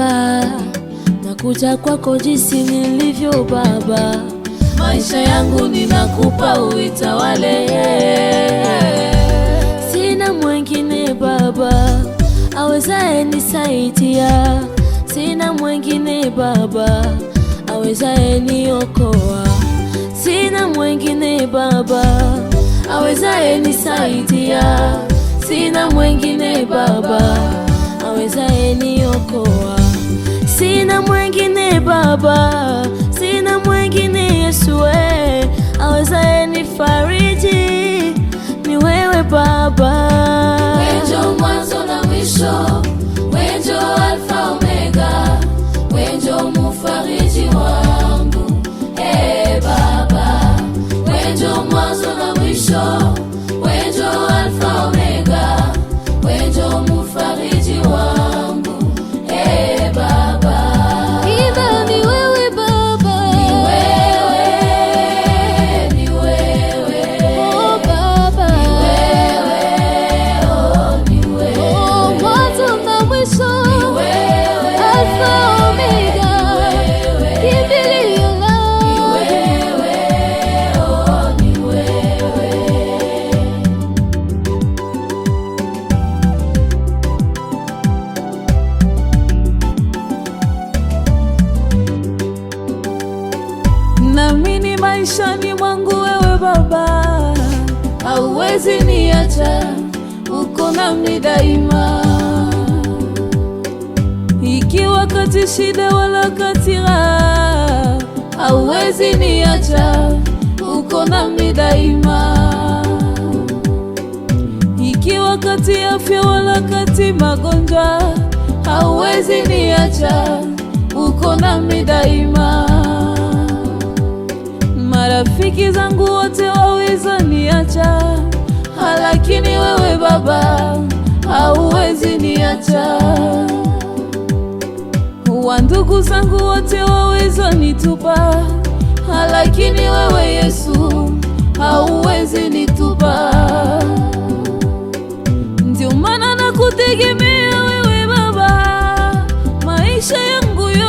Baba, nakuja kwako jinsi nilivyo Baba, maisha yangu ninakupa uitawale. Sina mwingine Baba awezaye nisaidia, sina mwingine Baba awezaye niokoa, sina mwingine Baba awezaye nisaidia, sina mwingine Baba awezaye niokoa, sina mwingine Baba, sina mwingine Yesu awezaye nifariji, ni wewe Baba. Wewe ndio mwanzo na mwisho, wewe ndio Alfa Omega, wewe ndio mfariji wangu. Baba, wewe ndio mwanzo na mwisho, wewe ndio Alfa Omega, wewe ndio mfariji wangu. Baba, Ila ni wewe Baba, ni wewe, ni wewe, oh Baba, ni wewe, oh ni wewe, oh mwanzo na mwisho, ni wewe, Alfa Omega, kimbilio langu. ni wewe, oh ni wewe. Naamini maishani mwangu wewe Baba hauwezi niacha, uko nami daima, ikiwa kati shida wala kati raha, hauwezi niacha, uko nami daima, ikiwa kati afya wala kati magonjwa, hauwezi niacha, uko nami daima. Marafiki zangu wote waweza niacha, lakini wewe Baba hauwezi niacha. Wandugu zangu wote waweza nitupa, lakini wewe Yesu hauwezi nitupa. Ndio maana nakutegemea wewe Baba, maisha yangu yote.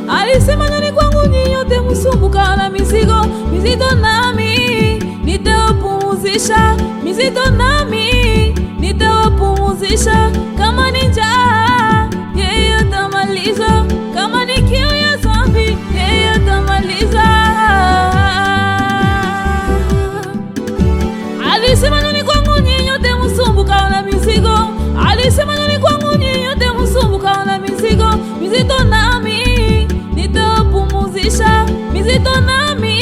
Alisema nani kwangu nyinyi nyote msumbuka na mizigo mizito, nami nitawapumzisha mizito, nami nitawapumzisha. Kama ni njaa yeye atamaliza, kama ni kiu ya dhambi yeye atamaliza. Alisema nani kwangu nyinyi nyote msumbuka na mizigo, alisema nani kwangu nyinyi nyote msumbuka na mizigo mizito, nami nitawapumzisha mizito, nami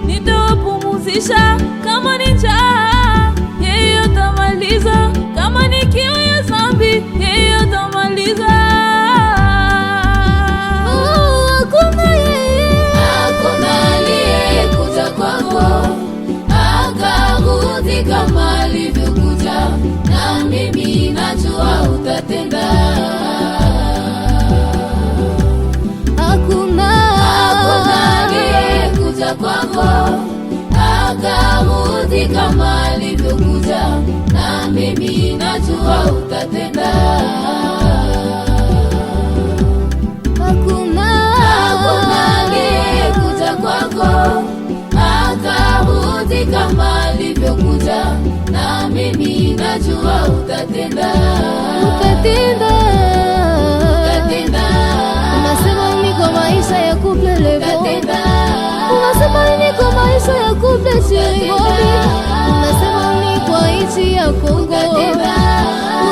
nitawapumzisha. Kama ni njaa yeye atamaliza, kama ni kiu ya dhambi yeye atamaliza. Hakuna aliyekuja kwako akarudi kama alivyokuja, na mimi najua utatenda. Hakuna aliyekuja kwako akarudi kama alivyokuja, na mimi najua utatenda. Hakuna aliyekuja kwako akarudi kama alivyokuja, na mimi najua utatenda. Utatenda. Unasema niko maisha ya couple lebo. Unasema niko maisha ya couple Chirimobi. Unasema niko nchi ya Kongo.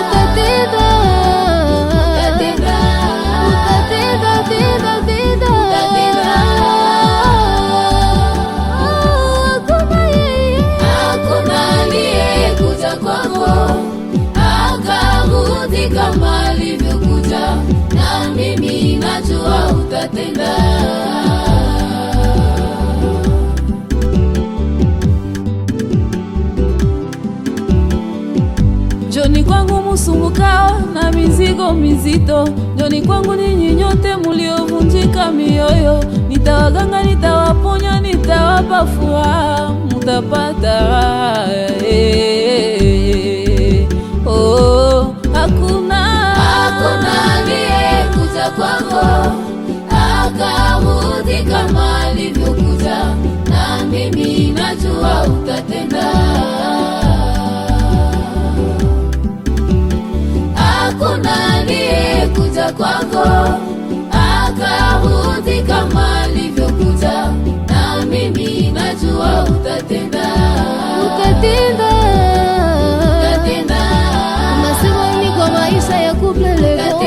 Utatenda. Kama alivyokuja, na mimi najua utatenda. Njoni kwangu musumbukao na mizigo mizito, njoni kwangu ninyi nyote muliovunjika mioyo. Nitawaganga, nitawaponya, nitawapa furaha, mutapata Hakuna aliyekuja kwangu akarudi kama alivyokuja, na mimi najua utatenda. Hakuna aliyekuja kwangu akarudi kama alivyokuja, na mimi najua utatenda. Utatenda. Maisha ya couple lebo.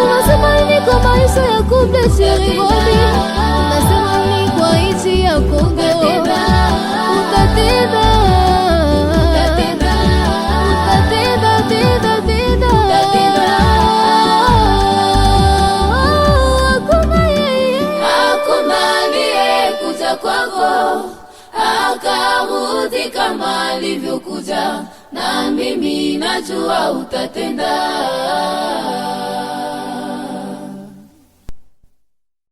Unasema niko maisha ya couple Chirimobi. Unasema niko nchi ya Kongo. Utatenda. Hakuna aliyekuja kwangu akarudi kama alivyokuja, na mimi najua utatenda.